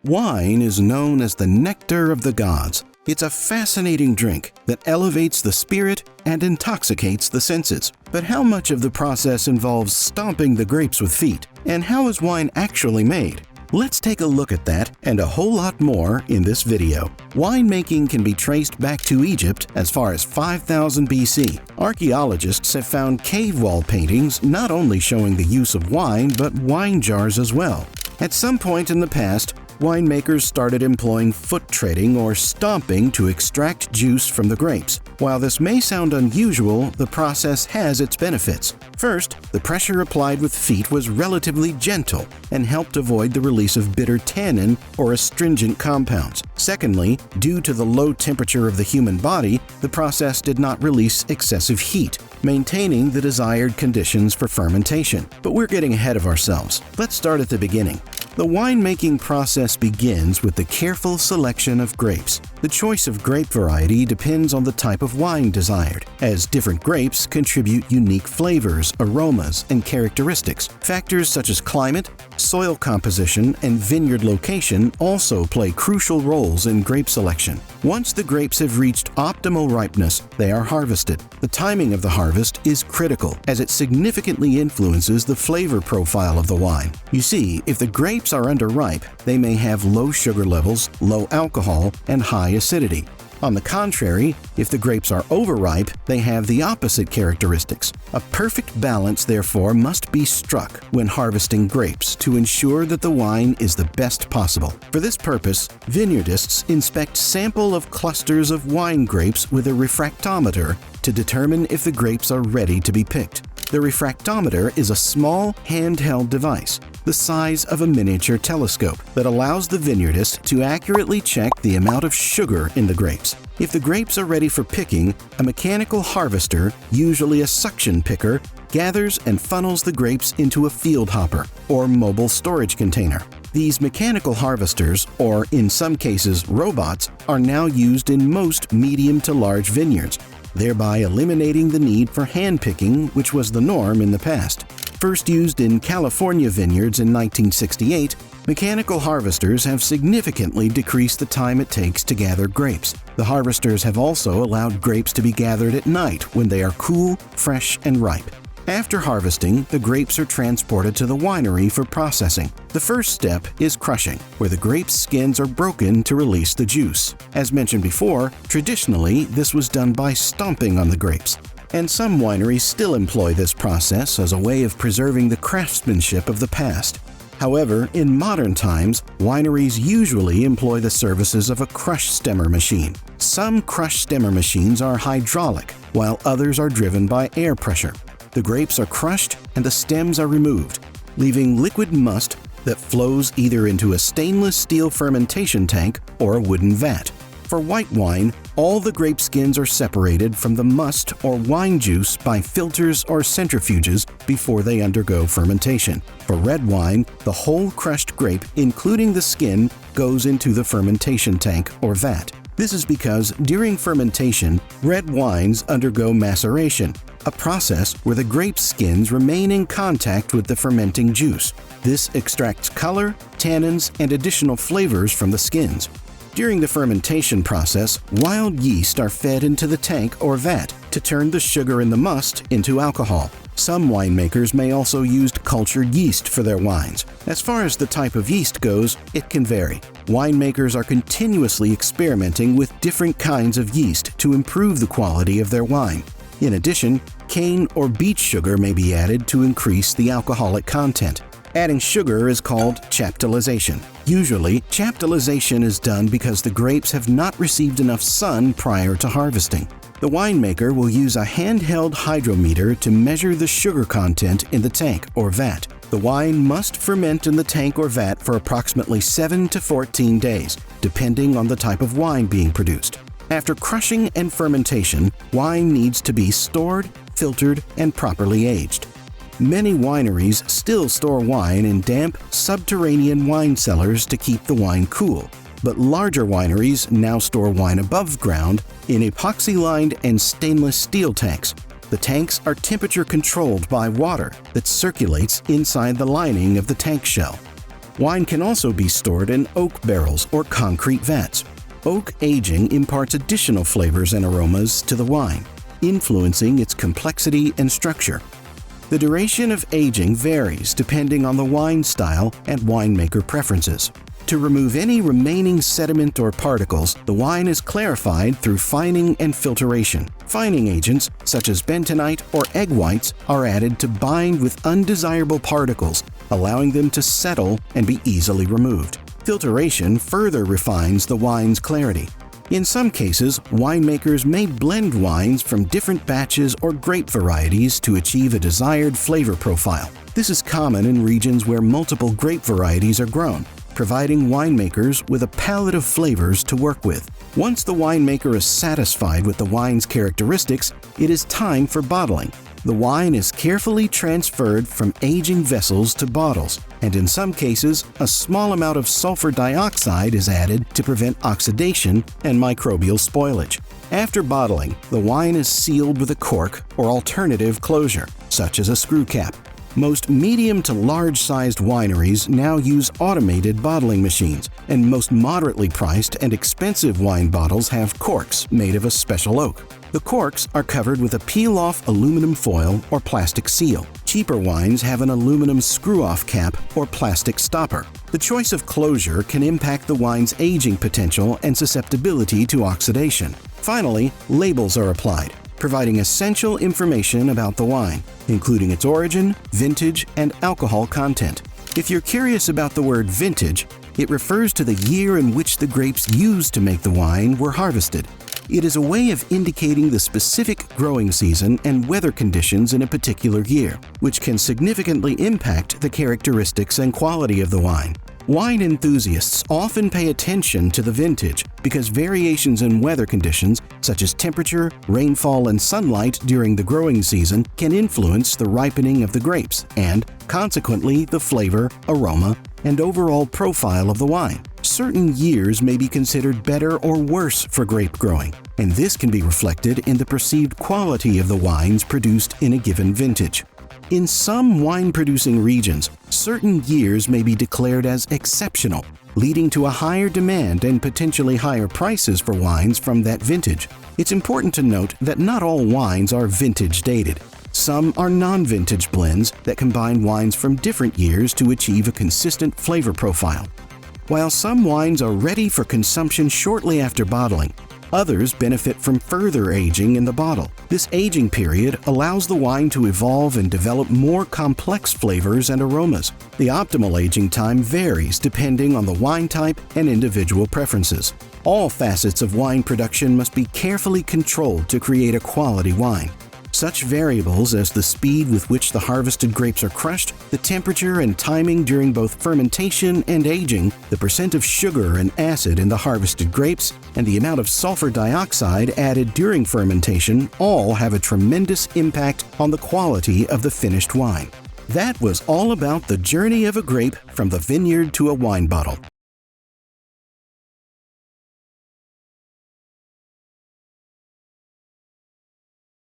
Wine is known as the nectar of the gods. It's a fascinating drink that elevates the spirit and intoxicates the senses. But how much of the process involves stomping the grapes with feet? And how is wine actually made? Let's take a look at that and a whole lot more in this video. Winemaking can be traced back to Egypt as far as 5000 BC. Archaeologists have found cave wall paintings not only showing the use of wine, but wine jars as well. At some point in the past, winemakers started employing foot treading or stomping to extract juice from the grapes. While this may sound unusual, the process has its benefits. First, the pressure applied with feet was relatively gentle and helped avoid the release of bitter tannin or astringent compounds. Secondly, due to the low temperature of the human body, the process did not release excessive heat, maintaining the desired conditions for fermentation. But we're getting ahead of ourselves. Let's start at the beginning. The winemaking process begins with the careful selection of grapes. The choice of grape variety depends on the type of wine desired, as different grapes contribute unique flavors, aromas, and characteristics. Factors such as climate, soil composition, and vineyard location also play crucial roles in grape selection. Once the grapes have reached optimal ripeness, they are harvested. The timing of the harvest is critical, as it significantly influences the flavor profile of the wine. You see, if the grapes are underripe, they may have low sugar levels, low alcohol, and high acidity. On the contrary, if the grapes are overripe, they have the opposite characteristics. A perfect balance, therefore, must be struck when harvesting grapes to ensure that the wine is the best possible. For this purpose, vineyardists inspect sample of clusters of wine grapes with a refractometer to determine if the grapes are ready to be picked. The refractometer is a small, handheld device, the size of a miniature telescope, that allows the vineyardist to accurately check the amount of sugar in the grapes. If the grapes are ready for picking, a mechanical harvester, usually a suction picker, gathers and funnels the grapes into a field hopper or mobile storage container. These mechanical harvesters, or in some cases robots, are now used in most medium to large vineyards, thereby eliminating the need for hand-picking, which was the norm in the past. First used in California vineyards in 1968, mechanical harvesters have significantly decreased the time it takes to gather grapes. The harvesters have also allowed grapes to be gathered at night when they are cool, fresh, and ripe. After harvesting, the grapes are transported to the winery for processing. The first step is crushing, where the grape skins are broken to release the juice. As mentioned before, traditionally this was done by stomping on the grapes, and some wineries still employ this process as a way of preserving the craftsmanship of the past. However, in modern times, wineries usually employ the services of a crush stemmer machine. Some crush stemmer machines are hydraulic, while others are driven by air pressure. The grapes are crushed and the stems are removed, leaving liquid must that flows either into a stainless steel fermentation tank or a wooden vat. For white wine, all the grape skins are separated from the must or wine juice by filters or centrifuges before they undergo fermentation. For red wine, the whole crushed grape, including the skin, goes into the fermentation tank or vat. This is because during fermentation, red wines undergo maceration, a process where the grape skins remain in contact with the fermenting juice. This extracts color, tannins, and additional flavors from the skins. During the fermentation process, wild yeast are fed into the tank or vat to turn the sugar in the must into alcohol. Some winemakers may also use cultured yeast for their wines. As far as the type of yeast goes, it can vary. Winemakers are continuously experimenting with different kinds of yeast to improve the quality of their wine. In addition, cane or beet sugar may be added to increase the alcoholic content. Adding sugar is called chaptalization. Usually, chaptalization is done because the grapes have not received enough sun prior to harvesting. The winemaker will use a handheld hydrometer to measure the sugar content in the tank or vat. The wine must ferment in the tank or vat for approximately 7 to 14 days, depending on the type of wine being produced. After crushing and fermentation, wine needs to be stored, filtered, and properly aged. Many wineries still store wine in damp, subterranean wine cellars to keep the wine cool, but larger wineries now store wine above ground in epoxy-lined and stainless steel tanks. The tanks are temperature-controlled by water that circulates inside the lining of the tank shell. Wine can also be stored in oak barrels or concrete vats. Oak aging imparts additional flavors and aromas to the wine, influencing its complexity and structure. The duration of aging varies depending on the wine style and winemaker preferences. To remove any remaining sediment or particles, the wine is clarified through fining and filtration. Fining agents, such as bentonite or egg whites, are added to bind with undesirable particles, allowing them to settle and be easily removed. Filtration further refines the wine's clarity. In some cases, winemakers may blend wines from different batches or grape varieties to achieve a desired flavor profile. This is common in regions where multiple grape varieties are grown, providing winemakers with a palette of flavors to work with. Once the winemaker is satisfied with the wine's characteristics, it is time for bottling. The wine is carefully transferred from aging vessels to bottles, and in some cases, a small amount of sulfur dioxide is added to prevent oxidation and microbial spoilage. After bottling, the wine is sealed with a cork or alternative closure, such as a screw cap. Most medium to large-sized wineries now use automated bottling machines, and most moderately priced and expensive wine bottles have corks made of a special oak. The corks are covered with a peel-off aluminum foil or plastic seal. Cheaper wines have an aluminum screw-off cap or plastic stopper. The choice of closure can impact the wine's aging potential and susceptibility to oxidation. Finally, labels are applied, providing essential information about the wine, including its origin, vintage, and alcohol content. If you're curious about the word vintage, it refers to the year in which the grapes used to make the wine were harvested. It is a way of indicating the specific growing season and weather conditions in a particular year, which can significantly impact the characteristics and quality of the wine. Wine enthusiasts often pay attention to the vintage because variations in weather conditions, such as temperature, rainfall, and sunlight during the growing season, can influence the ripening of the grapes and, consequently, the flavor, aroma, and overall profile of the wine. Certain years may be considered better or worse for grape growing, and this can be reflected in the perceived quality of the wines produced in a given vintage. In some wine-producing regions, certain years may be declared as exceptional, leading to a higher demand and potentially higher prices for wines from that vintage. It's important to note that not all wines are vintage dated. Some are non-vintage blends that combine wines from different years to achieve a consistent flavor profile. While some wines are ready for consumption shortly after bottling, others benefit from further aging in the bottle. This aging period allows the wine to evolve and develop more complex flavors and aromas. The optimal aging time varies depending on the wine type and individual preferences. All facets of wine production must be carefully controlled to create a quality wine. Such variables as the speed with which the harvested grapes are crushed, the temperature and timing during both fermentation and aging, the percent of sugar and acid in the harvested grapes, and the amount of sulfur dioxide added during fermentation all have a tremendous impact on the quality of the finished wine. That was all about the journey of a grape from the vineyard to a wine bottle.